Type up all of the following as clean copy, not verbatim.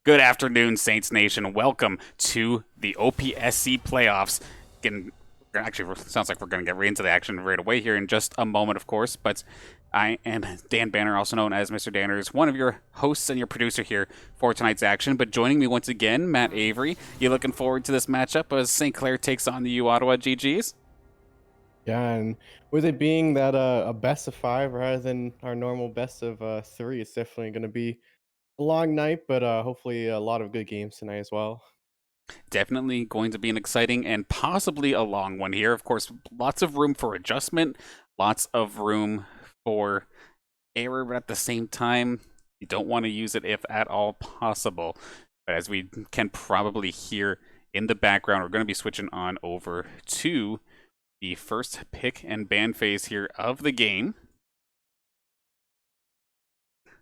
Good afternoon, Saints Nation. Welcome to the OPSE playoffs. Actually, sounds like we're going to get right into the action right away here in just a moment, of course. But I am Dan Banner, also known as Mr. Danners, one of your hosts and your producer here for tonight's action. But joining me once again, Matt Avery. You looking forward to this matchup as St. Clair takes on the uOttawa GGs? Yeah, and with it being that a best of five rather than our normal best of three, it's definitely going to be a long night, but hopefully a lot of good games tonight as well. Definitely going to be an exciting and possibly a long one here. Of course, lots of room for adjustment, lots of room for error, but at the same time, you don't want to use it if at all possible. But as we can probably hear in the background, we're going to be switching on over to the first pick and ban phase here of the game.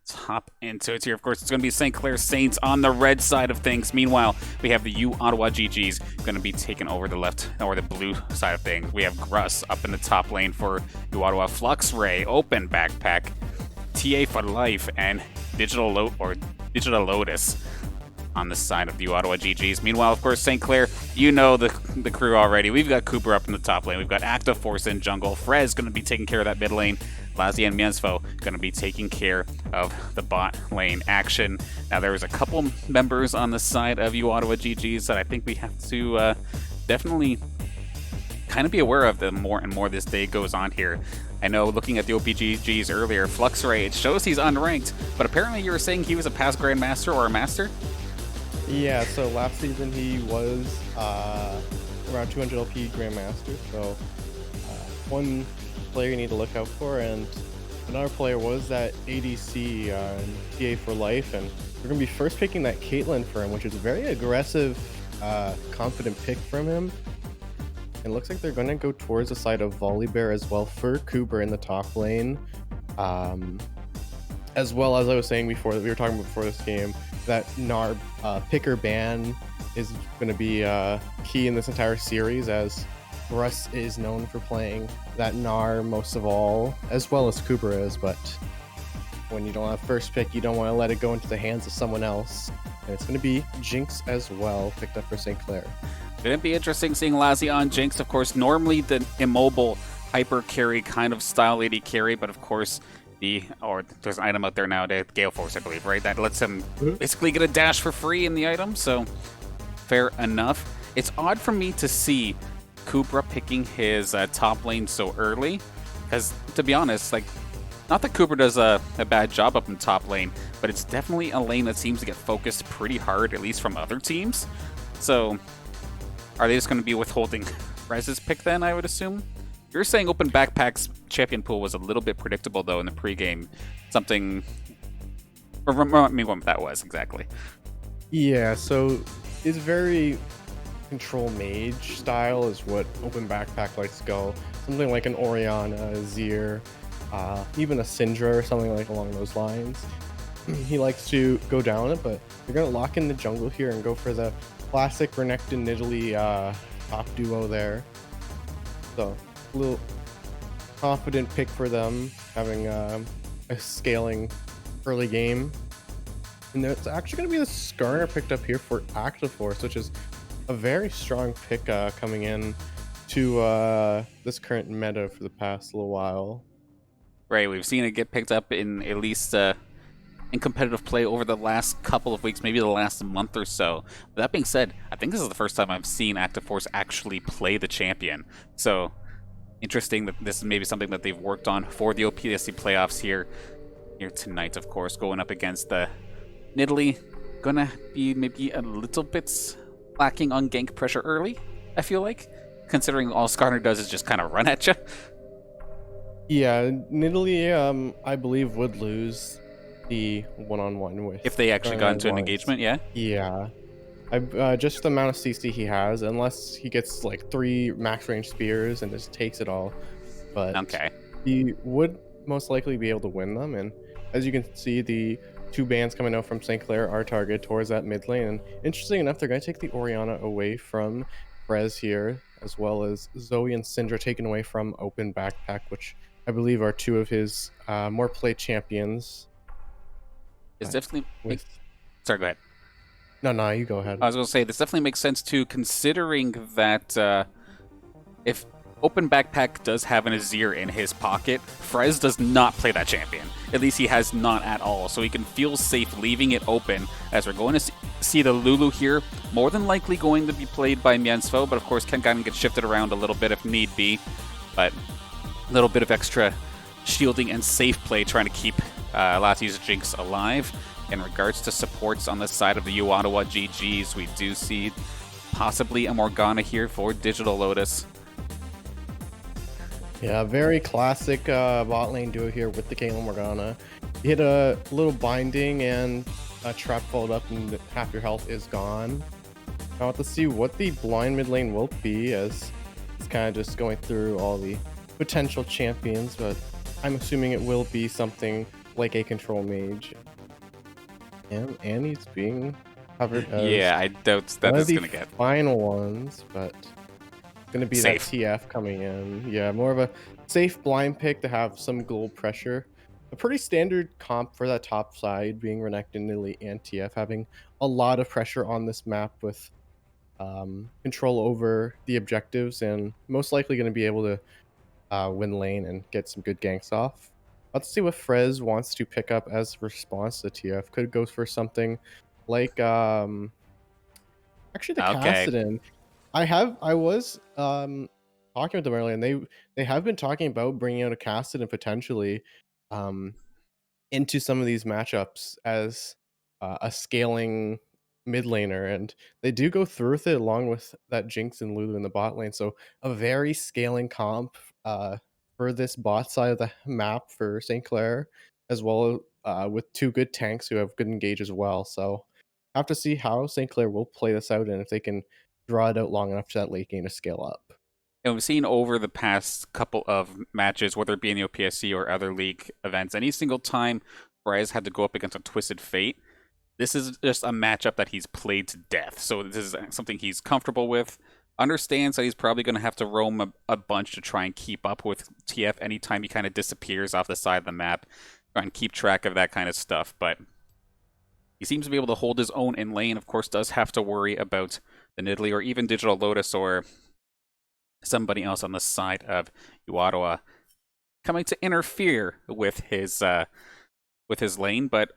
Let's hop into it here. Of course, it's going to be St. Clair Saints on the red side of things. Meanwhile, we have the uOttawa GGs going to be taking over the left or the blue side of things. We have Gruss up in the top lane for uOttawa, Flux Ray, Open Backpack, TA for Life, and Digital Lotus on the side of the uOttawa GGs. Meanwhile, of course, St. Clair, you know the crew already. We've got Cooper up in the top lane. We've got Active Force in jungle. Frez going to be taking care of that mid lane. Lazzy and Miensfo going to be taking care of the bot lane action. Now, there was a couple members on the side of uOttawa GGs that I think we have to definitely kind of be aware of them more and more this day goes on here. I know looking at the OPGGs earlier, Fluxray, it shows he's unranked, but apparently you were saying he was a past Grandmaster or a Master? Yeah, so last season he was around 200 LP Grandmaster, so one player you need to look out for, and another player was that ADC TA for Life, and we're going to be first picking that Caitlyn for him, which is a very aggressive, confident pick from him. It looks like they're going to go towards the side of Volibear as well for Cooper in the top lane. As well as I was saying before, that we were talking about before this game, that Gnar picker ban is going to be key in this entire series, as Russ is known for playing that Gnar most of all, as well as Cooper is, but when you don't have first pick, you don't want to let it go into the hands of someone else. And it's going to be Jinx as well, picked up for St. Clair. It'd be interesting seeing Lazzy on Jinx. Of course, normally the immobile hyper carry kind of style AD carry, but of course, there's an item out there nowadays, Gale Force, I believe, right? That lets him basically get a dash for free in the item, so fair enough. It's odd for me to see Kubra picking his top lane so early, because to be honest, like, not that Cooper does a bad job up in top lane, but it's definitely a lane that seems to get focused pretty hard, at least from other teams. So, are they just going to be withholding Rez's pick then, I would assume? You're saying Open Backpack's champion pool was a little bit predictable, though, in the pregame. Something... Remind me what that was, exactly. Yeah, so it's very control mage style is what Open Backpack likes to go. Something like an Orianna, a Zir, even a Syndra or something like along those lines. He likes to go down it, but they're going to lock in the jungle here and go for the classic Renekton Nidalee top duo there. So, a little confident pick for them, having a scaling early game. And there's actually going to be the Skarner picked up here for Active Force, which is a very strong pick coming in to this current meta for the past little while. Right, we've seen it get picked up in at least in competitive play over the last couple of weeks, maybe the last month or so. But that being said, I think this is the first time I've seen Active Force actually play the champion. So, interesting that this is maybe something that they've worked on for the OPSE playoffs here tonight, of course, going up against the Nidalee. Gonna be maybe a little bit lacking on gank pressure early, I feel like, considering all Skarner does is just kind of run at you. Yeah, Nidalee, I believe, would lose the one-on-one with If they actually got into an once. engagement, yeah? Yeah. Just the amount of CC he has, unless he gets like 3 max range spears and just takes it all. But Okay. he would most likely be able to win them. And as you can see, the 2 bans coming out from St. Clair are targeted towards that mid lane. And interesting enough, they're going to take the Orianna away from Frez here, as well as Zoe and Syndra taken away from Open Backpack, which I believe are 2 of his more played champions. It's definitely... With Sorry, go ahead. No, no, you go ahead. I was going to say, this definitely makes sense too, considering that if Open Backpack does have an Azir in his pocket, Frez does not play that champion. At least he has not at all, so he can feel safe leaving it open, as we're going to see the Lulu here, more than likely going to be played by Miensfo, but of course can kind of get shifted around a little bit if need be. But a little bit of extra shielding and safe play trying to keep Lati's Jinx alive. In regards to supports on the side of the uOttawa GGs, we do see possibly a Morgana here for Digital Lotus. Yeah, very classic bot lane duo here with the Kayle Morgana. You hit a little binding and a trap followed up and half your health is gone. Now let's see what the blind mid lane will be, as it's kind of just going through all the potential champions, but I'm assuming it will be something like a control mage. And Annie's being covered as Yeah, I doubt that one this of is the going to get final ones, but gonna be safe. that TF coming in. Yeah, more of a safe blind pick to have some gold pressure. A pretty standard comp for that top side, being Renekton, Nilly, and TF, having a lot of pressure on this map with control over the objectives, and most likely going to be able to win lane and get some good ganks off. Let's see what Frez wants to pick up as response to TF. Could go for something like actually the Okay. Kassadin. I was talking with them earlier, and they have been talking about bringing out a Kassadin potentially um into some of these matchups as a scaling mid laner, and they do go through with it along with that Jinx and Lulu in the bot lane. So a very scaling comp for this bot side of the map for St. Clair, as well with two good tanks who have good engage as well. So have to see how St. Clair will play this out and if they can draw it out long enough for that late game to scale up. And we've seen over the past couple of matches, whether it be in the OPSE or other league events, any single time Brez had to go up against a Twisted Fate, this is just a matchup that he's played to death. So this is something he's comfortable with. Understands that he's probably going to have to roam a bunch to try and keep up with TF anytime he kind of disappears off the side of the map. Try and keep track of that kind of stuff. But he seems to be able to hold his own in lane. Of course, does have to worry about the Nidalee or even Digital Lotus or somebody else on the side of uOttawa coming to interfere with his lane. But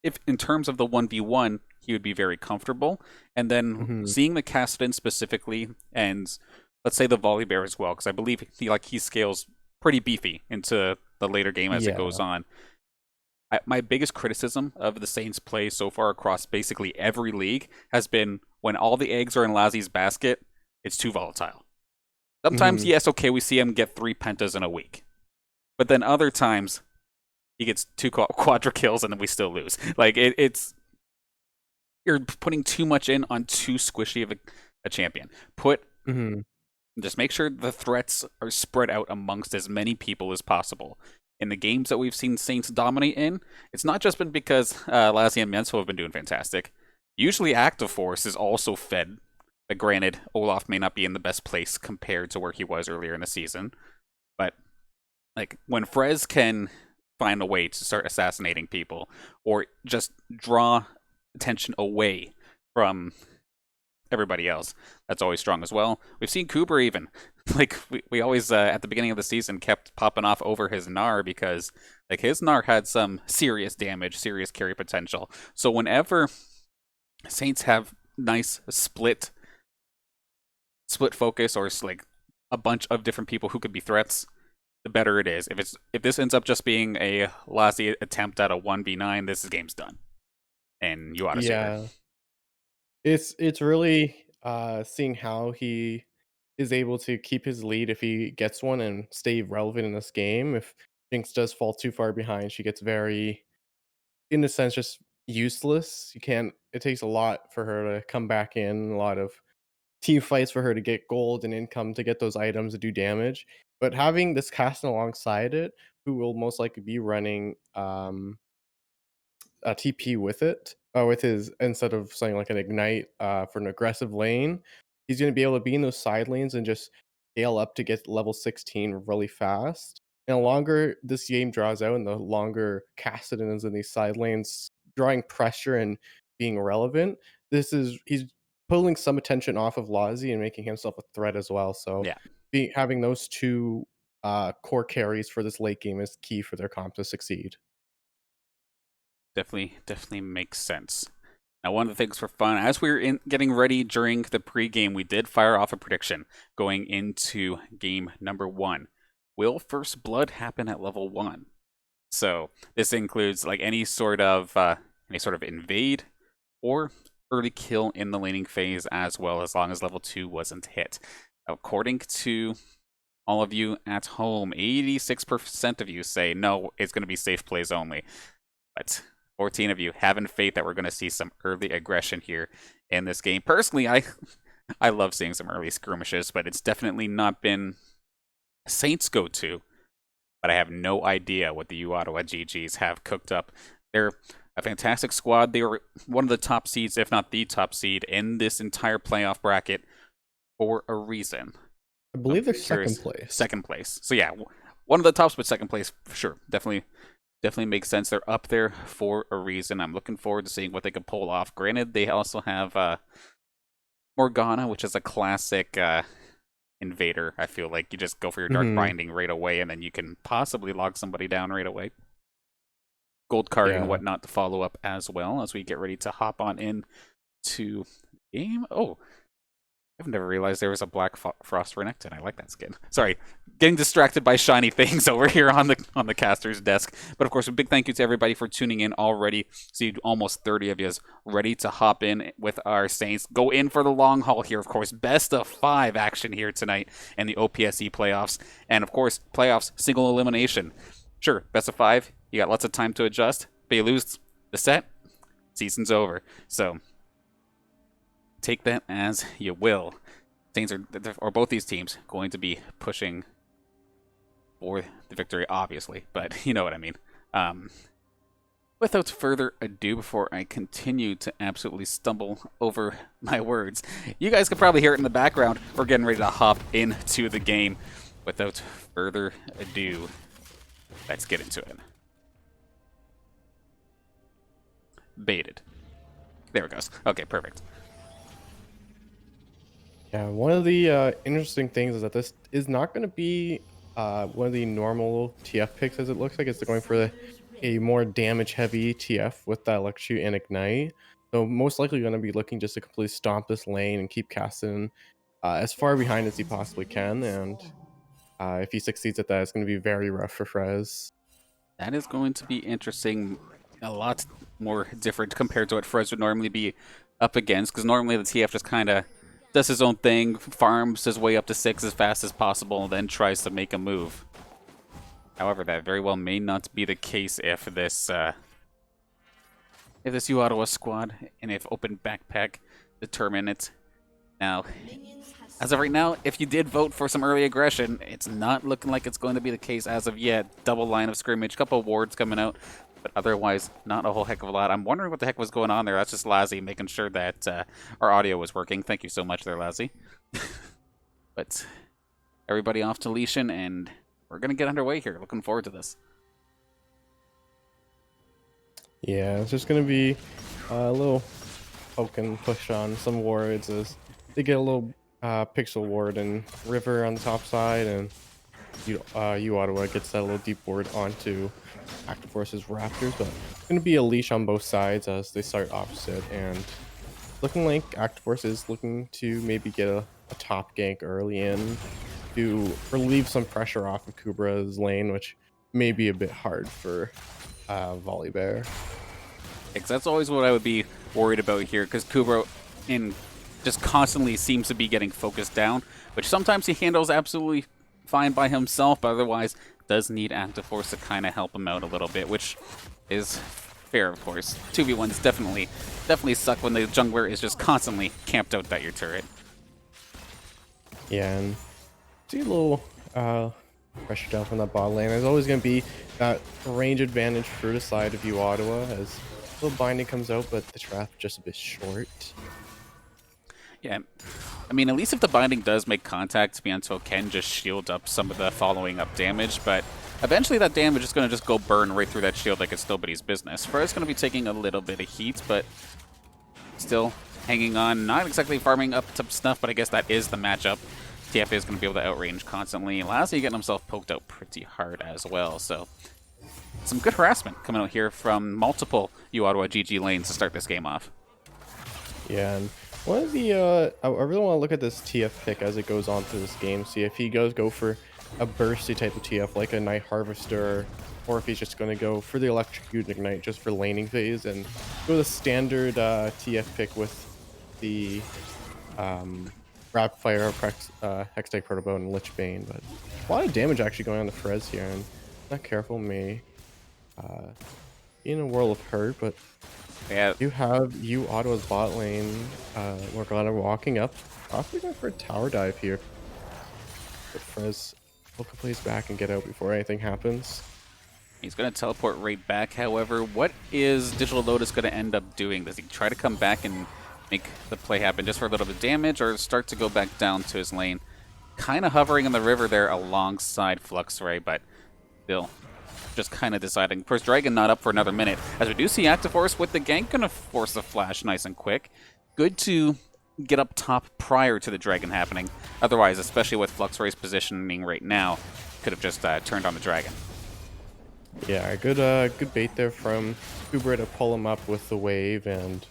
if in terms of the 1v1, he would be very comfortable. And then Mhm. seeing the Kassadin specifically, and let's say the Volibear as well, because I believe he scales pretty beefy into the later game as it goes Yeah. on. My biggest criticism of the Saints' play so far across basically every league has been when all the eggs are in Lazzie's basket, it's too volatile. Sometimes, Mhm. yes, okay, we see him get 3 pentas in a week. But then other times, he gets 2 quadra kills and then we still lose. Like, it's... You're putting too much in on too squishy of a champion. Mhm. Just make sure the threats are spread out amongst as many people as possible. In the games that we've seen Saints dominate in, it's not just been because Lassie and Menso have been doing fantastic. Usually Active Force is also fed. But granted, Olaf may not be in the best place compared to where he was earlier in the season. But like when Frez can find a way to start assassinating people or just draw attention away from everybody else, that's always strong as well. We've seen Cooper even. Like, we always, at the beginning of the season, kept popping off over his Gnar because, like, his Gnar had some serious damage, serious carry potential. So whenever Saints have nice split focus or, like, a bunch of different people who could be threats, the better it is. If this ends up just being a Lassie attempt at a 1v9, this game's done. And you ought to suit her. Yeah. It's really seeing how he is able to keep his lead if he gets one and stay relevant in this game. If Jinx does fall too far behind, she gets very, in a sense, just useless. You can't. It takes a lot for her to come back in. A lot of team fights for her to get gold and income to get those items to do damage. But having this cast alongside it, who will most likely be running a TP with it, with his instead of something like an ignite for an aggressive lane, he's going to be able to be in those side lanes and just scale up to get level 16 really fast. And the longer this game draws out, and the longer Kassadin is in these side lanes, drawing pressure and being relevant, he's pulling some attention off of Lazi and making himself a threat as well. So Yeah, having those two core carries for this late game is key for their comp to succeed. definitely makes sense. Now, one of the things for fun, as we were getting ready during the pregame, we did fire off a prediction going into game number 1. Will First Blood happen at level 1? So this includes like any sort of invade or early kill in the laning phase as well, as long as level 2 wasn't hit. According to all of you at home, 86% of you say no, it's going to be safe plays only. But 14 of you having faith that we're going to see some early aggression here in this game. Personally, I love seeing some early skirmishes, but it's definitely not been Saints' go-to. But I have no idea what the uOttawa GGs have cooked up. They're a fantastic squad. They were one of the top seeds, if not the top seed, in this entire playoff bracket for a reason. I believe they're second place. Second place. So yeah, one of the tops, but second place for sure. Definitely makes sense. They're up there for a reason. I'm looking forward to seeing what they can pull off. Granted, they also have Morgana, which is a classic invader. I feel like you just go for your dark binding right away, and then you can possibly log somebody down right away. Gold card and whatnot to follow up as well as we get ready to hop on in to the game. Oh, I've never realized there was a Black Frost Renekton. I like that skin. Sorry, getting distracted by shiny things over here on the caster's desk. But of course, a big thank you to everybody for tuning in already. See, almost 30 of you is ready to hop in with our Saints. Go in for the long haul here, of course. Best of 5 action here tonight in the OPSE playoffs. And of course, playoffs, single elimination. Sure, best of 5. You got lots of time to adjust. But you lose the set, season's over. So take that as you will. Saints or both these teams going to be pushing for the victory, obviously, but you know what I mean. Without further ado, before I continue to absolutely stumble over my words, you guys can probably hear it in the background. We're getting ready to hop into the game. Without further ado, let's get into it. Baited. There it goes. Okay, perfect. Yeah, one of the interesting things is that this is not going to be one of the normal TF picks, as it looks like. It's going for a more damage-heavy TF with that Electrocute and Ignite. So most likely going to be looking just to completely stomp this lane and keep casting as far behind as he possibly can. And if he succeeds at that, it's going to be very rough for Frez. That is going to be interesting. A lot more different compared to what Frez would normally be up against, because normally the TF just kind of does his own thing, farms his way up to 6 as fast as possible, and then tries to make a move. However, that very well may not be the case if this uOttawa squad and if Open Backpack determine it. Now, as of right now, if you did vote for some early aggression, it's not looking like it's going to be the case as of yet. Double line of scrimmage, couple wards coming out, but otherwise, not a whole heck of a lot. I'm wondering what the heck was going on there. That's just Lazzy making sure that our audio was working. Thank you so much there, Lazzy. But everybody off to Leishan, and we're going to get underway here. Looking forward to this. Yeah, it's just going to be a little poke and push on some wards as they get a little pixel ward and River on the top side, and uOttawa gets that little deep ward onto Active Force's Raptors, but it's going to be a leash on both sides as they start opposite, and looking like Active Force is looking to maybe get a top gank early in to relieve some pressure off of Kubra's lane, which may be a bit hard for Volibear. Because that's always what I would be worried about here, because Kubra just constantly seems to be getting focused down, which sometimes he handles absolutely fine by himself, but otherwise does need Active Force to kind of help him out a little bit, which is fair, of course. 2v1s definitely suck when the jungler is just constantly camped out at your turret. Yeah, and see a little pressure down from that bot lane. There's always going to be that range advantage for the side of uOttawa as a little binding comes out, but the trap just a bit short. Yeah, I mean, at least if the binding does make contact, Bianto can just shield up some of the following up damage, but eventually that damage is going to just go burn right through that shield like it's nobody's business. Frez going to be taking a little bit of heat, but still hanging on, not exactly farming up to snuff, but I guess that is the matchup. TF is going to be able to outrange constantly. Lassie getting himself poked out pretty hard as well, so some good harassment coming out here from multiple uOttawa GG lanes to start this game off. Yeah, and one of the I really want to look at this TF pick as it goes on through this game. See if he go for a bursty type of TF like a Night Harvester, or if he's just going to go for the Electrocute Ignite just for laning phase and go the standard TF pick with the Rapid Fire, Hextech Protobone, and Lich Bane. But a lot of damage actually going on the Frez here, and not careful may be in a world of hurt, but Yeah, you have uOttawa's bot lane, Morgana walking up, possibly going for a tower dive here. But Frez will complete his back and get out before anything happens. he's going to teleport right back. However, what is Digital Lotus going to end up doing? Does he try to come back and make the play happen just for a little bit of damage, or start to go back down to his lane? Kind of hovering in the river there alongside Fluxray, but still just kind of deciding. First Dragon not up for another minute, as we do see Actiforce with the gank going to force the flash nice and quick. Good to get up top prior to the Dragon happening. Otherwise, especially with Fluxray's positioning right now, could have just turned on the Dragon. Yeah, good bait there from Kubra to pull him up with the wave and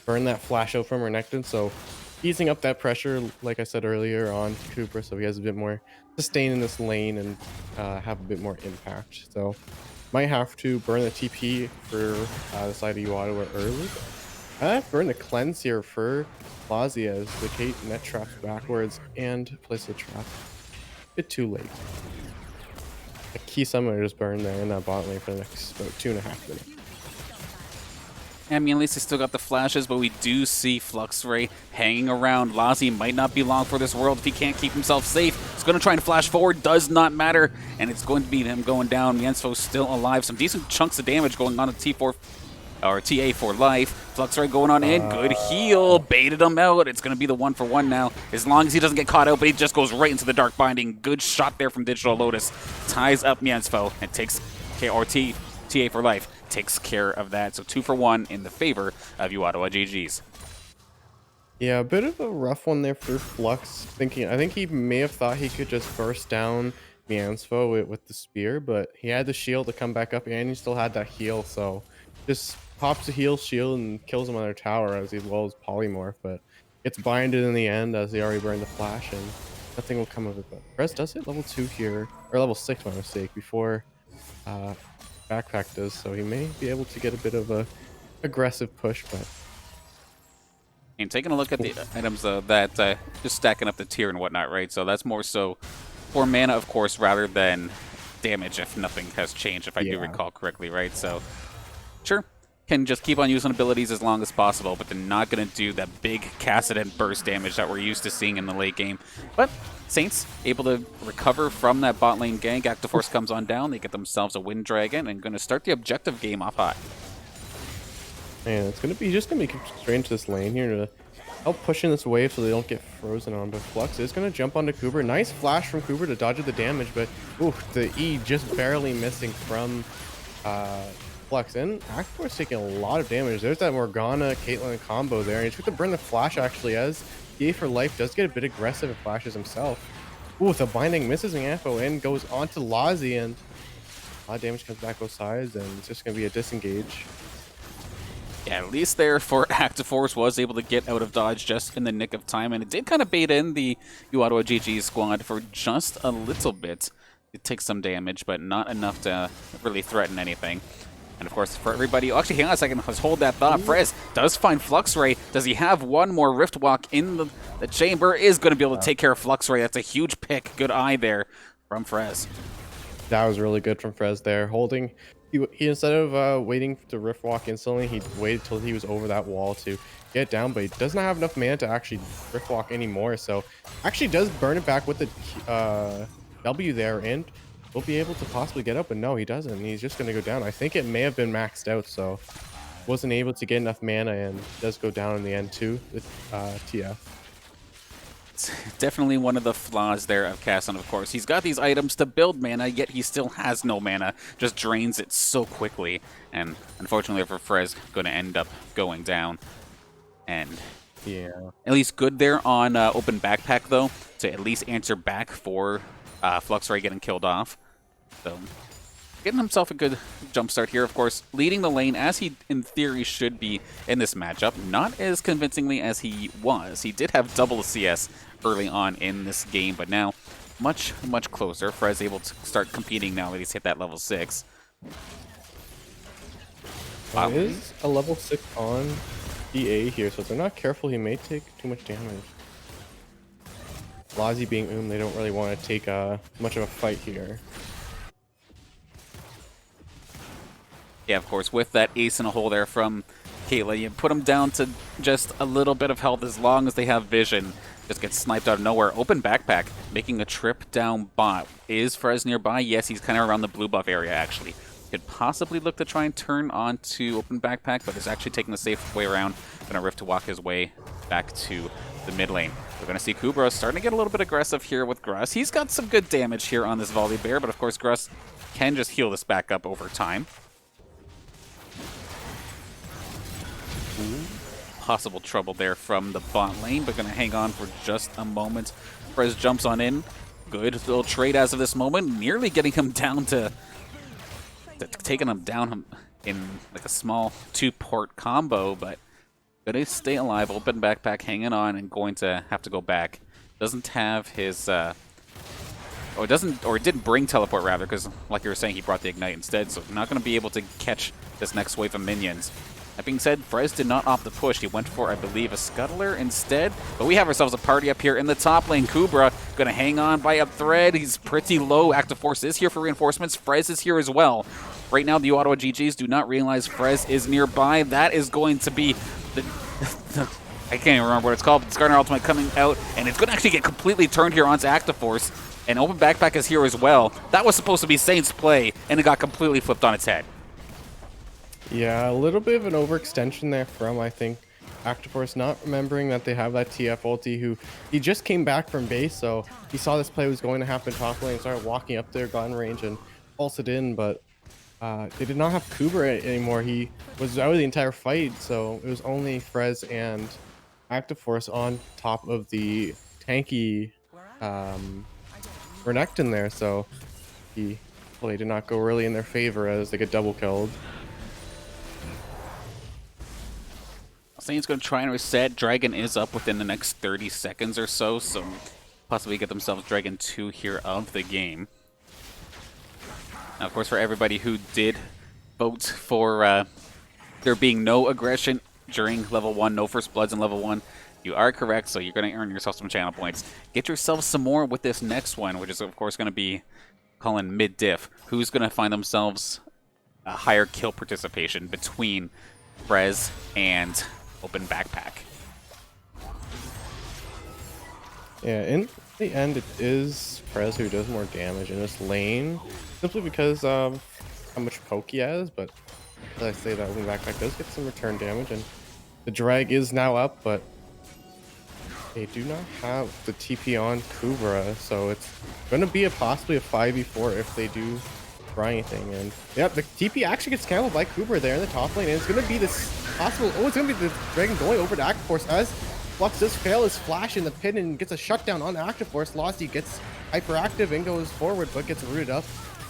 burn that flash out from Renekton. So easing up that pressure, like I said earlier, on Kubra, so he has a bit more sustain in this lane and have a bit more impact. So might have to burn the TP for the side of uOttawa early. I have to burn the cleanse here for Lazzy as the Kate net traps backwards and place the trap. A bit too late. A key summoner just burned there in that bot lane for the next about 2.5 minutes. I mean, at least he still got the flashes, but we do see Fluxray hanging around. Lazzy might not be long for this world if he can't keep himself safe. He's going to try and flash forward, does not matter, and it's going to be him going down. Miensfo's still alive. Some decent chunks of damage going on to T4 or TA for life. Fluxray going on in, good heal, baited him out. It's going to be the 1-for-1 now, as long as he doesn't get caught out, but he just goes right into the Dark Binding. Good shot there from Digital Lotus. Ties up Miensfo and takes TA for life. Takes care of that. So 2-for-1 in the favor of uOttawa GG's. Yeah, a bit of a rough one there for Flux. I think he may have thought he could just burst down Miensfo with the spear, but he had the shield to come back up and he still had that heal, so just pops a heal shield and kills him on their tower as well as Polymorph, but gets binded in the end as he already burned the flash and nothing will come of it. But Prez does hit level 2 here, or level 6 my mistake, before Backpack does, so he may be able to get a bit of a aggressive push. But and taking a look at the items that just stacking up the tier and whatnot, right? So that's more so for mana, of course, rather than damage if nothing has changed, if I do recall correctly, right? So sure, can just keep on using abilities as long as possible, but they're not going to do that big Cassident burst damage that we're used to seeing in the late game. But Saints able to recover from that bot lane gank. Actiforce comes on down. They get themselves a Wind Dragon and going to start the objective game off hot. Man, it's gonna be constrained to this lane here to help push in this wave so they don't get frozen on. But Flux is gonna jump onto Cooper. Nice flash from Cooper to dodge the damage, but ooh, the E just barely missing from Flux. And Actiforce taking a lot of damage. There's that Morgana Caitlyn combo there, and he's going to burn the flash actually as EA for Life does get a bit aggressive and flashes himself. Ooh, the binding misses Miensfo and goes on to Lazzy, and a lot of damage comes back both sides, and it's just going to be a disengage. Yeah, at least there for Actiforce was able to get out of dodge just in the nick of time, and it did kind of bait in the uOttawa GG squad for just a little bit. It takes some damage, but not enough to really threaten anything. And of course, for everybody, actually, hang on a second, let's hold that thought. Frez does find Fluxray. Does he have one more Rift Walk in the chamber? Is going to be able to take care of Fluxray. That's a huge pick. Good eye there from Frez. That was really good from Frez there. Holding, he instead of waiting to Rift Walk instantly, he waited till he was over that wall to get down, but he does not have enough mana to actually Rift Walk anymore. So actually does burn it back with the W there, and will be able to possibly get up, but no, he doesn't. He's just going to go down. I think it may have been maxed out, so wasn't able to get enough mana and does go down in the end too with TF. It's definitely one of the flaws there of Casson, of course. He's got these items to build mana, yet he still has no mana. Just drains it so quickly. And unfortunately for Frez, going to end up going down. And Yeah. At least good there on open backpack, though, to at least answer back for Fluxray getting killed off. So, getting himself a good jump start here, of course, leading the lane as he, in theory, should be in this matchup. Not as convincingly as he was. He did have double CS early on in this game, but now much, much closer. Frez able to start competing now that he's hit that level 6. It is a level 6 on EA here, so if they're not careful, he may take too much damage. Lazi being they don't really want to take much of a fight here. Yeah, of course, with that ace in a hole there from Kayla, you put him down to just a little bit of health as long as they have vision. Just gets sniped out of nowhere. Open backpack, making a trip down bot. Is Frez nearby? Yes, he's kind of around the blue buff area, actually. Could possibly look to try and turn on to open backpack, but is actually taking the safe way around. Gonna rift to walk his way back to the mid lane. We're gonna see Kubra starting to get a little bit aggressive here with Gruss. He's got some good damage here on this volley bear, but of course Gruss can just heal this back up over time. Ooh. Possible trouble there from the bot lane, but gonna hang on for just a moment. Frez jumps on in. Good little trade as of this moment, nearly getting him down to taking him down in like a small 2-port combo, but gonna stay alive. Open backpack hanging on and going to have to go back. Doesn't have his or didn't bring teleport rather, because like you were saying, he brought the ignite instead, so not gonna be able to catch this next wave of minions. That being said, Frez did not opt the push. He went for, I believe, a Scuttler instead. But we have ourselves a party up here in the top lane. Kubra going to hang on by a thread. He's pretty low. Active Force is here for reinforcements. Frez is here as well. Right now, the uOttawa GGs do not realize Frez is nearby. That is going to be the I can't even remember what it's called, but Skarner Ultimate coming out, and it's going to actually get completely turned here onto Active Force. And Open Backpack is here as well. That was supposed to be Saint's play, and it got completely flipped on its head. Yeah, a little bit of an overextension there from, I think, Active Force, not remembering that they have that TF ulti, who he just came back from base, so he saw this play was going to happen top lane, started walking up there, got in range, and pulsed it in, but they did not have Kubra anymore. He was out of the entire fight, so it was only Frez and Active Force on top of the tanky Renekton there, so he play did not go really in their favor as they get double killed. Saint's going to try and reset. Dragon is up within the next 30 seconds or so, so possibly get themselves Dragon 2 here of the game. Now, of course, for everybody who did vote for there being no aggression during level 1, no first bloods in level 1, you are correct, so you're going to earn yourself some channel points. Get yourself some more with this next one, which is, of course, going to be calling mid-diff. Who's going to find themselves a higher kill participation between Frez and Open Backpack? Yeah, in the end, it is Frez who does more damage in this lane, simply because of how much poke he has, but as I say, that Open Backpack does get some return damage, and the drag is now up, but they do not have the TP on Kubra, so it's going to be possibly a 5v4 if they do try anything. And yeah, the TP actually gets cancelled by Kubra there in the top lane, and it's going to be this possible, it's going to be the Dragon going over to Active Force as Flux does fail his flash in the pin and gets a shutdown on Active Force. Losty gets hyperactive and goes forward, but gets rooted up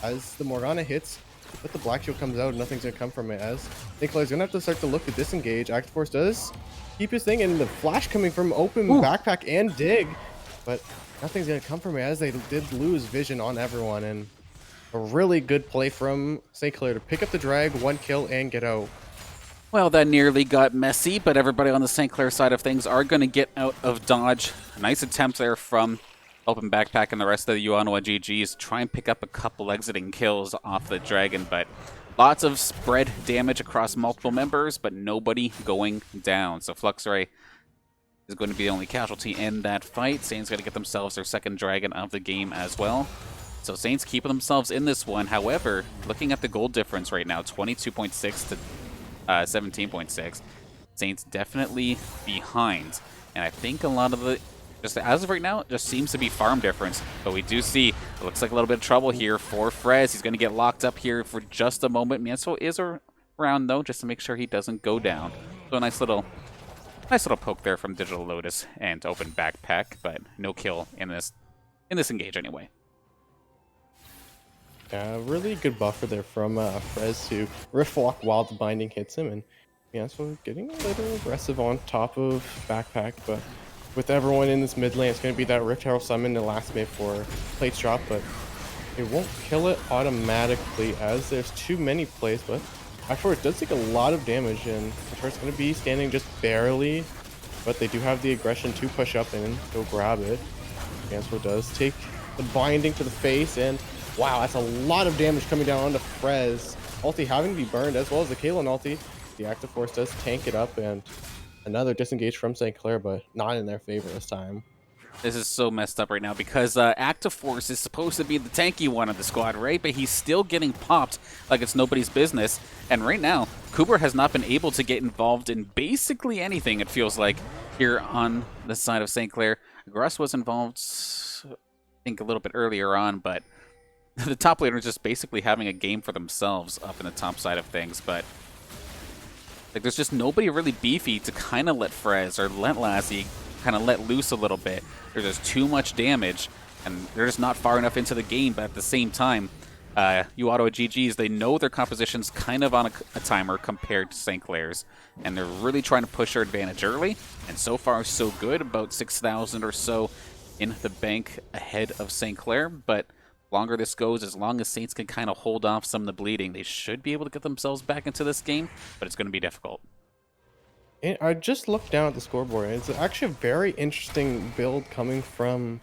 as the Morgana hits. But the Black Shield comes out, nothing's going to come from it, as Clair's going to have to start to look to disengage. Active Force does keep his thing, and the flash coming from Open Backpack and Dig, but nothing's going to come from it, as they did lose vision on everyone. And a really good play from St. Clair to pick up the drag, 1 kill, and get out. Well, that nearly got messy, but everybody on the St. Clair side of things are going to get out of dodge. A nice attempt there from Open Backpack and the rest of the uOttawa GGs. Try and pick up a couple exiting kills off the Dragon, but lots of spread damage across multiple members, but nobody going down. So Fluxray is going to be the only casualty in that fight. Saints going to get themselves their second Dragon of the game as well. So Saints keeping themselves in this one. However, looking at the gold difference right now, 22.6 to 17.6. Saints definitely behind. And I think a lot of the, just as of right now, it just seems to be farm difference. But we do see, it looks like a little bit of trouble here for Frez. He's going to get locked up here for just a moment. Mienso is around, though, just to make sure he doesn't go down. So a nice little Nice little poke there from Digital Lotus and open backpack, but no kill in this engage anyway. Yeah, really good buffer there from Frez to Rift Walk while the binding hits him, and yeah, so getting a little aggressive on top of backpack, but with everyone in this mid lane, it's going to be that Rift Herald summon the last minute for plates drop, but it won't kill it automatically as there's too many plays, but actually it does take a lot of damage, and it's going to be standing just barely, but they do have the aggression to push up and go grab it. Gansford does take the binding to the face, and wow, that's a lot of damage coming down onto Frez. Ulti having to be burned, as well as the Kaelin ulti. The Active Force does tank it up, and another disengage from St. Clair, but not in their favor this time. This is so messed up right now because Active Force is supposed to be the tanky one of the squad, right? But he's still getting popped like it's nobody's business. And right now, Kubra has not been able to get involved in basically anything, it feels like, here on the side of St. Clair. Gruss was involved, I think, a little bit earlier on, but the top laner is just basically having a game for themselves up in the top side of things. But like, there's just nobody really beefy to kind of let Frez or let Lassie kind of let loose a little bit. There's just too much damage, and they're just not far enough into the game. But at the same time, uOttawa GGs, they know their composition's kind of on a timer compared to St. Clair's, and they're really trying to push their advantage early. And so far, so good. About 6,000 or so in the bank ahead of St. Clair. But longer this goes, as long as Saints can kind of hold off some of the bleeding, they should be able to get themselves back into this game, but it's going to be difficult. And I just looked down at the scoreboard, and it's actually a very interesting build coming from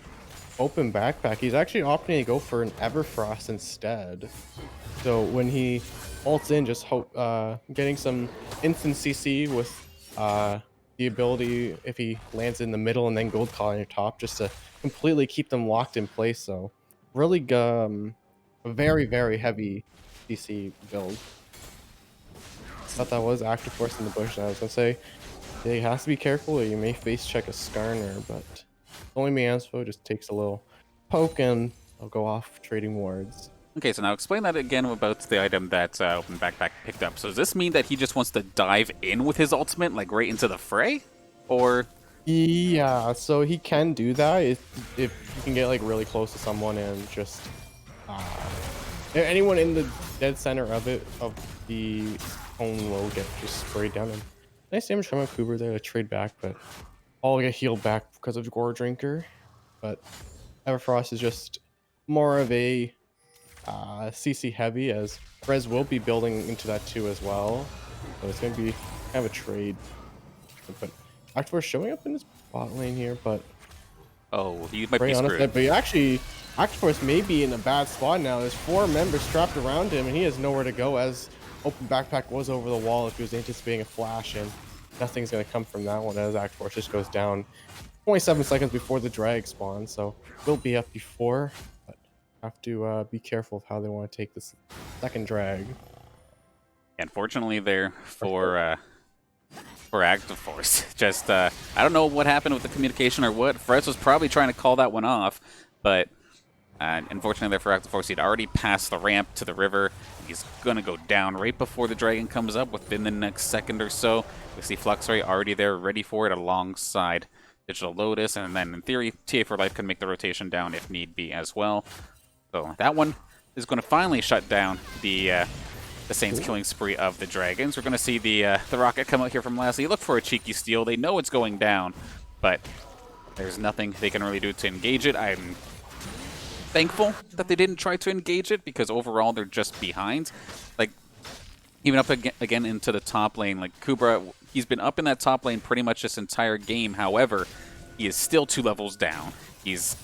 Open Backpack. He's actually opting to go for an Everfrost instead. So when he ults in, just getting some instant CC with the ability, if he lands in the middle and then Gold Claw on your top, just to completely keep them locked in place. So really a very, very heavy CC build. Thought that was Active Force in the bush, and I was gonna say he has to be careful or you may face check a Skarner, but only Miansfo just takes a little poke and I'll go off trading wards. Okay, so now explain that again about the item that Open Backpack picked up. So does this mean that he just wants to dive in with his ultimate, like right into the fray? Or yeah, so he can do that if you can get like really close to someone and just anyone in the dead center of the own will get just sprayed down. And nice damage from a Cooper there to trade back, but all get healed back because of Gore Drinker. But Everfrost is just more of a CC heavy, as Frez will be building into that too as well. So it's going to be kind of a trade. But Active Force showing up in his bot lane here, but oh, he might be screwed. But he actually, Active Force may be in a bad spot now. There's 4 members trapped around him, and he has nowhere to go, as Open Backpack was over the wall if he was anticipating a flash, and nothing's going to come from that one as Active Force just goes down 27 seconds before the drag spawns. So will be up before, but have to be careful of how they want to take this second drag. Unfortunately there for Active Force. Just I don't know what happened with the communication or what. Frez was probably trying to call that one off, but unfortunately there for Active Force, he'd already passed the ramp to the river. He's gonna go down right before the dragon comes up within the next second or so. We see Fluxray already there, ready for it alongside Digital Lotus, and then in theory, TA for Life can make the rotation down if need be as well. So that one is going to finally shut down the Saints killing spree of the dragons. We're going to see the rocket come out here from Lassie. Look for a cheeky steal. They know it's going down, but there's nothing they can really do to engage it. I'm thankful that they didn't try to engage it, because overall they're just behind. Like, even up again into the top lane, like Kubra, he's been up in that top lane pretty much this entire game. However, he is still 2 levels down. He's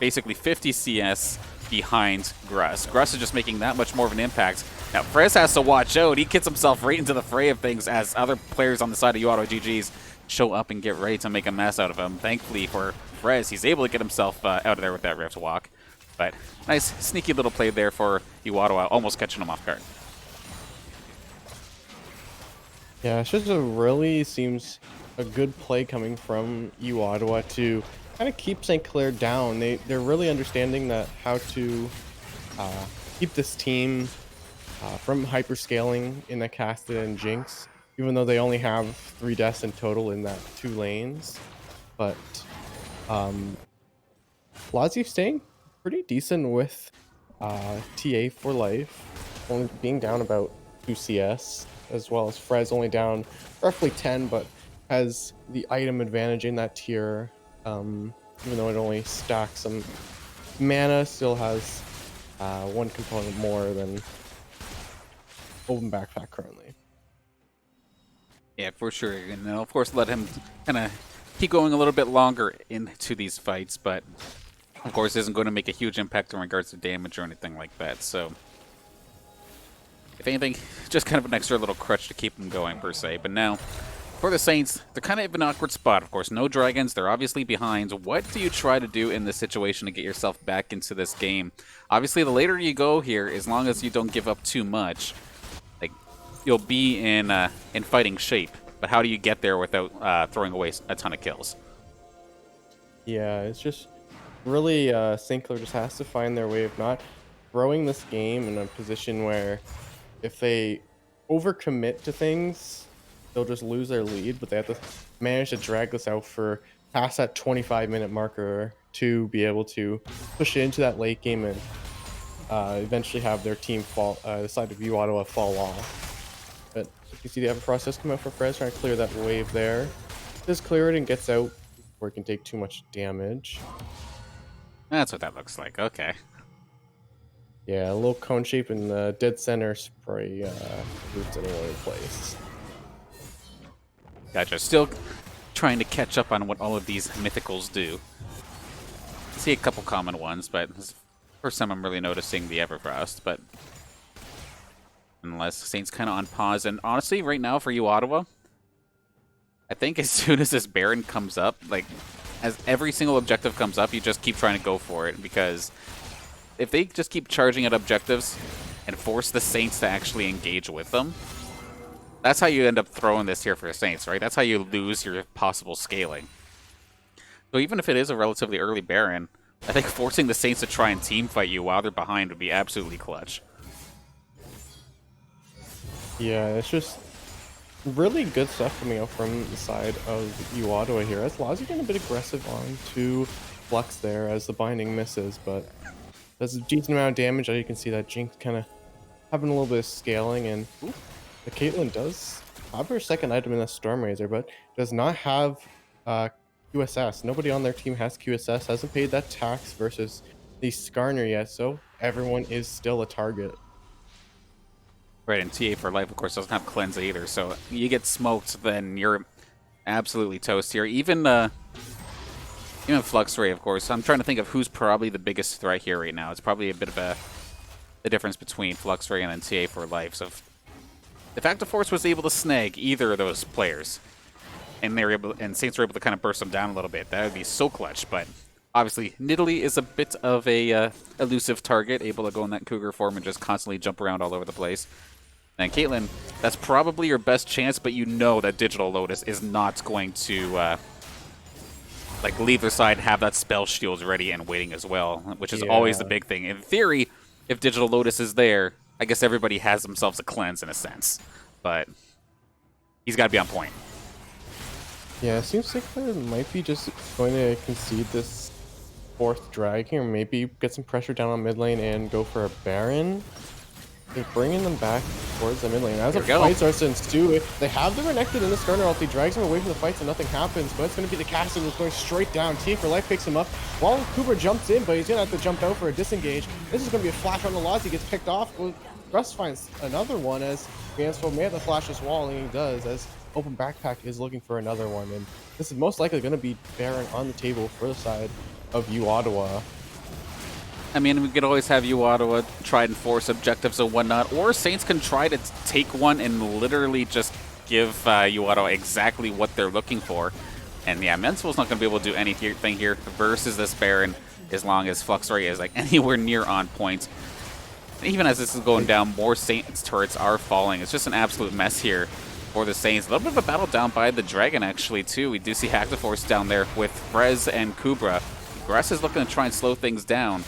basically 50 CS behind Gruss. Gruss is just making that much more of an impact. Now, Frez has to watch out. He gets himself right into the fray of things as other players on the side of uOttawa GGs show up and get ready to make a mess out of him. Thankfully for Frez, he's able to get himself out of there with that Rift Walk. But nice, sneaky little play there for uOttawa, almost catching him off guard. Yeah, it's just really seems a good play coming from uOttawa to kind of keep St. Clair down. They're really understanding that how to keep this team from hyperscaling in the Casted and Jinx. even though they only have 3 deaths in total in that 2 lanes. But um, Lazio staying pretty decent with TA for life, only being down about 2 CS, as well as Frez only down roughly 10, but has the item advantage in that tier. Even though it only stacks some mana, still has 1 component more than Open Backpack currently. Yeah, for sure. And of course, let him kind of keep going a little bit longer into these fights, but of course, isn't going to make a huge impact in regards to damage or anything like that. So, if anything, just kind of an extra little crutch to keep him going, per se. But now, for the Saints, they're kind of in an awkward spot. Of course, no dragons. They're obviously behind. What do you try to do in this situation to get yourself back into this game? Obviously, the later you go here, as long as you don't give up too much, like you'll be in fighting shape. But how do you get there without throwing away a ton of kills? Yeah, it's just really St. Clair just has to find their way of not throwing this game in a position where if they overcommit to things, they'll just lose their lead, but they have to manage to drag this out for past that 25-minute marker to be able to push it into that late game and eventually have their team fall, the side of uOttawa fall off. But you can see the Everfrost does come out for Frez, trying to clear that wave there. Does clear it and gets out before it can take too much damage. That's what that looks like. Okay. Yeah, a little cone shape in the dead center spray boots it all over the place. Gotcha. Still trying to catch up on what all of these mythicals do. I see a couple common ones, but this is the first time I'm really noticing the Everfrost. But unless Saint's kind of on pause, and honestly, right now for uOttawa, I think as soon as this Baron comes up, like as every single objective comes up, you just keep trying to go for it, because if they just keep charging at objectives and force the Saints to actually engage with them, that's how you end up throwing this here for the Saints, right? That's how you lose your possible scaling. So even if it is a relatively early Baron, I think forcing the Saints to try and team fight you while they're behind would be absolutely clutch. Yeah, it's just really good stuff coming out from the side of uOttawa here. As Lazio getting a bit aggressive on to Flux there as the binding misses, but does a decent amount of damage. As you can see, that Jinx kind of having a little bit of scaling, and the Caitlyn does have her second item in the Storm Razor, but does not have QSS. Nobody on their team has QSS, hasn't paid that tax versus the Skarner yet, so everyone is still a target. Right, and TA for life, of course, doesn't have cleanse either, so you get smoked, then you're absolutely toast here. Even Flux Ray, of course. I'm trying to think of who's probably the biggest threat here right now. It's probably a bit of the difference between Flux Ray and then TA for life. So if Active Force was able to snag either of those players, and Saints were able to kind of burst them down a little bit, that would be so clutch. But obviously, Nidalee is a bit of a elusive target, able to go in that Cougar form and just constantly jump around all over the place. And Caitlyn, that's probably your best chance, but you know that Digital Lotus is not going to like leave their side, have that spell shield ready and waiting as well, which is always the big thing. In theory, if Digital Lotus is there, I guess everybody has themselves a cleanse in a sense, but he's got to be on point. Yeah, it seems like Clair might be just going to concede this 4th drag here, maybe get some pressure down on mid lane and go for a Baron. They're bringing them back towards the mid lane. As a fight starts to ensue, they have the Renekton in the Skarner ulti, drags him away from the fights and nothing happens, but it's going to be the Castle who's going straight down. Tea for Life picks him up while Cooper jumps in, but he's going to have to jump out for a disengage. This is going to be a flash on the Loz. He gets picked off. Russ finds another one as Gansfo may have to flash this wall, and he does, as Open Backpack is looking for another one. And this is most likely going to be Baron on the table for the side of uOttawa. I mean, we could always have uOttawa try and force objectives and whatnot, or Saints can try to take one and literally just give uOttawa exactly what they're looking for. And yeah, Mensel's not going to be able to do anything here versus this Baron as long as Flux Ray is like anywhere near on point. Even as this is going down, more Saints turrets are falling. It's just an absolute mess here for the Saints. A little bit of a battle down by the Dragon, actually, too. We do see Active Force down there with Frez and Kubra. Gress is looking to try and slow things down.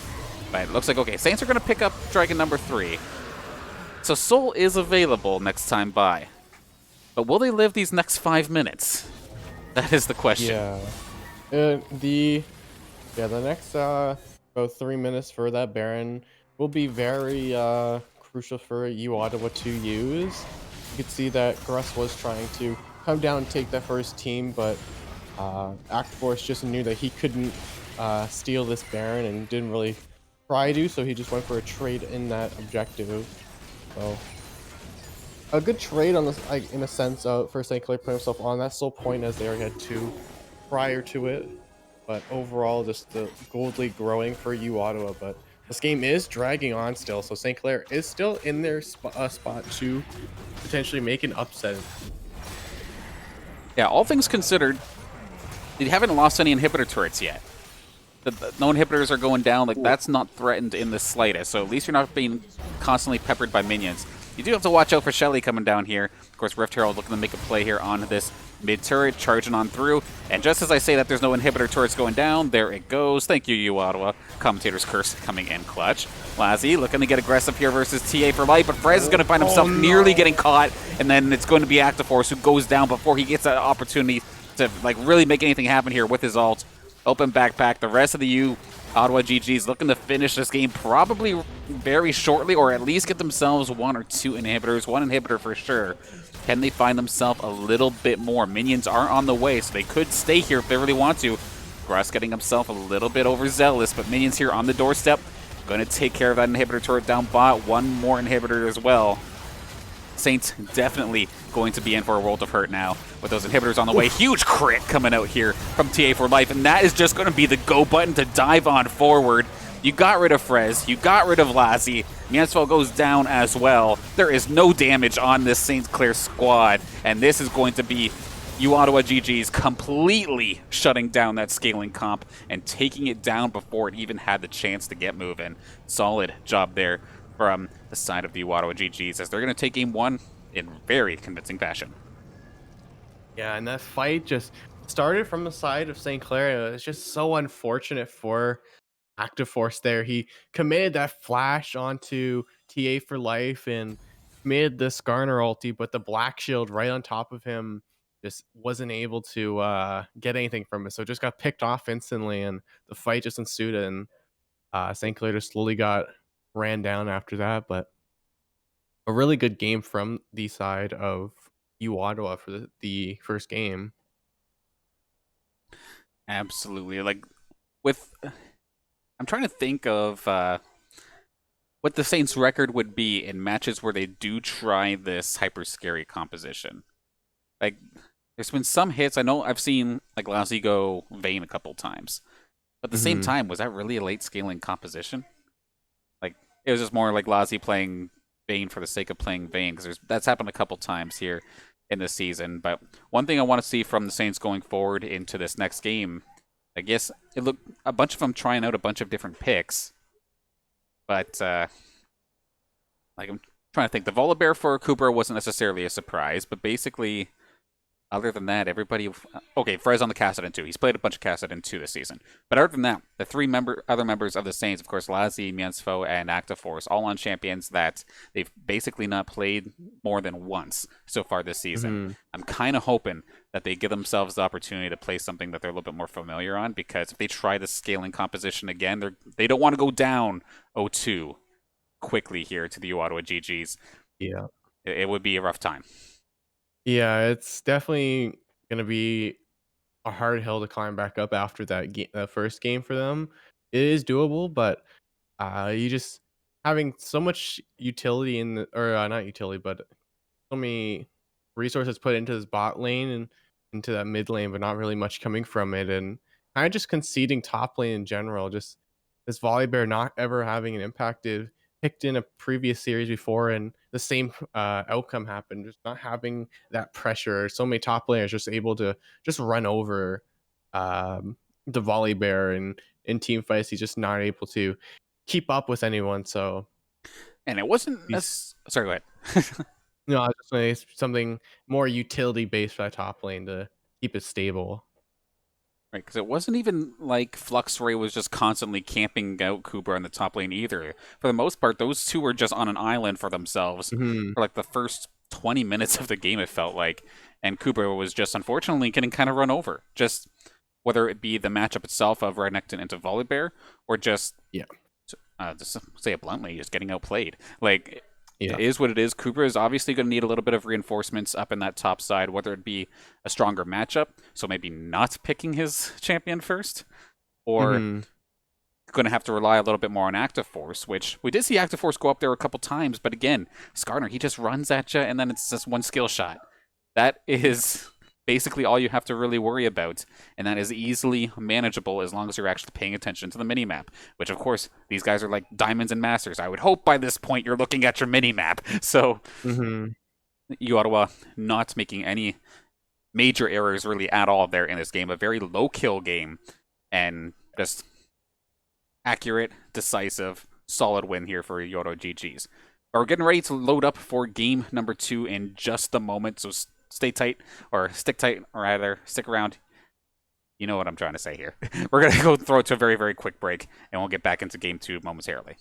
But it looks like, okay, Saints are going to pick up Dragon number 3. So Soul is available next time by. But will they live these next 5 minutes? That is the question. Yeah. The next about 3 minutes for that Baron will be very crucial for uOttawa to use. You could see that Gruss was trying to come down and take that first team, but Act Force just knew that he couldn't steal this Baron and didn't really try to, so he just went for a trade in that objective. So a good trade on this, like in a sense, for St. Clair putting himself on that slow point as they already had two prior to it. But overall, just the Gold League growing for uOttawa. But this game is dragging on still, so St. Clair is still in their spot to potentially make an upset. Yeah, all things considered, they haven't lost any inhibitor turrets yet. No inhibitors are going down. Like, that's not threatened in the slightest. So at least you're not being constantly peppered by minions. You do have to watch out for Shelly coming down here. Of course, Rift Herald looking to make a play here on this mid turret, charging on through. And just as I say that there's no inhibitor turrets going down, there it goes. Thank you, uOttawa. Commentator's curse coming in clutch. Lazzy looking to get aggressive here versus TA for life, but Frez is going to find himself nearly getting caught, and then it's going to be Actiforce who goes down before he gets that opportunity to like really make anything happen here with his ult. Open backpack. The rest of the uOttawa GGs looking to finish this game probably very shortly, or at least get themselves one or two inhibitors. One inhibitor for sure. Can they find themselves a little bit more? Minions are on the way, so they could stay here if they really want to. Gruss getting himself a little bit overzealous, but minions here on the doorstep. Going to take care of that inhibitor turret down bot. One more inhibitor as well. Saints definitely going to be in for a world of hurt now with those inhibitors on the way. Huge crit coming out here from TA for life, and that is just going to be the go button to dive on forward. You got rid of Frez, you got rid of Lazzy, Miansfeld goes down as well. There is no damage on this St. Clair squad, and this is going to be uOttawa GG's completely shutting down that scaling comp and taking it down before it even had the chance to get moving. Solid job there from the side of the uOttawa GGs, as they're going to take game one in very convincing fashion. Yeah, and that fight just started from the side of St. Clair. It's just so unfortunate for Active Force there. He committed that flash onto TA for life and made the Skarner ulti, but the Black Shield right on top of him just wasn't able to get anything from it. So it just got picked off instantly, and the fight just ensued, and St. Clair just slowly got ran down after that. But a really good game from the side of uOttawa for the first game. Absolutely. Like, I'm trying to think of what the Saints' record would be in matches where they do try this hyper scary composition. Like, there's been some hits. I know I've seen like Lazzy go Vayne a couple times, but at the same time, was that really a late scaling composition? Like, it was just more like Lazzy playing Vayne for the sake of playing Vayne, because that's happened a couple times here in this season. But one thing I want to see from the Saints going forward into this next game, I guess it looked a bunch of them trying out a bunch of different picks, but like I'm trying to think. The Volibear for Cooper wasn't necessarily a surprise, but basically, other than that, everybody... Okay, Frez on the Kassadin 2. He's played a bunch of Kassadin 2 this season. But other than that, the three other members of the Saints, of course, Lazzy, Miansfo, and Actiforce, all on champions that they've basically not played more than once so far this season. I'm kind of hoping that they give themselves the opportunity to play something that they're a little bit more familiar on, because if they try the scaling composition again, they don't want to go down 0-2 quickly here to the uOttawa GGs. Yeah. It would be a rough time. Yeah, it's definitely gonna be a hard hill to climb back up after that first game for them. It is doable, but you just having so much utility in the, or not utility, but so many resources put into this bot lane and into that mid lane, but not really much coming from it, and kind of just conceding top lane in general. Just this Volibear not ever having an impact. It picked in a previous series before, and the same outcome happened. Just not having that pressure. So many top laners just able to just run over the Volibear, and in team fights, he's just not able to keep up with anyone. So, and it wasn't. Sorry, go ahead. No, I was just saying something more utility based for that top lane to keep it stable. Right, because it wasn't even like Fluxray was just constantly camping out Cooper on the top lane either. For the most part, those two were just on an island for themselves for like the first 20 minutes of the game, it felt like. And Cooper was just unfortunately getting kind of run over. Just whether it be the matchup itself of Renekton into Volibear, or just, Yeah. Just say it bluntly, just getting outplayed. Like, Yeah. it is what it is. Cooper is obviously going to need a little bit of reinforcements up in that top side, whether it be a stronger matchup, so maybe not picking his champion first, or going to have to rely a little bit more on Active Force, which we did see Active Force go up there a couple times, but again, Skarner, he just runs at you, and then it's just one skill shot. That is basically all you have to really worry about, and that is easily manageable as long as you're actually paying attention to the minimap, which, of course, these guys are like Diamonds and Masters. I would hope by this point you're looking at your minimap. So, uOttawa not making any major errors really at all there in this game. A very low kill game, and just accurate, decisive, solid win here for uOttawa GGs. But we're getting ready to load up for game number 2 in just a moment, so stay tight, or stick tight, or rather, stick around. You know what I'm trying to say here. We're going to go throw it to a very, very quick break, and we'll get back into game 2 momentarily.